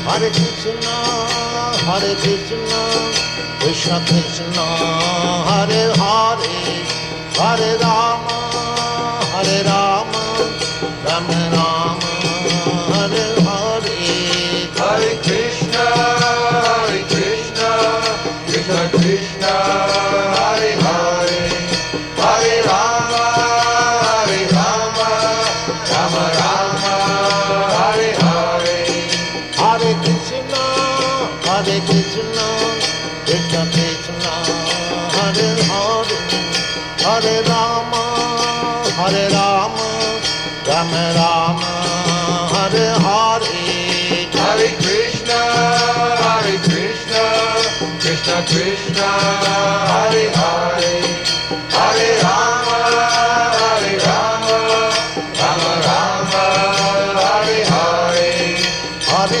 Hare Krishna, Krishna Krishna, Hare Hare, Hare Rama, Rama Rama, Hare Hare. Hare Krishna, Krishna Krishna, Hare Hare, Hare Rama, Rama Rama, Hare Hare. Hare Krishna, Krishna Krishna, Hare Hare, Hare Rama, Rama Rama, Hare Hare. Hare Krishna, Krishna Krishna, Hare Hare, Hare Rama.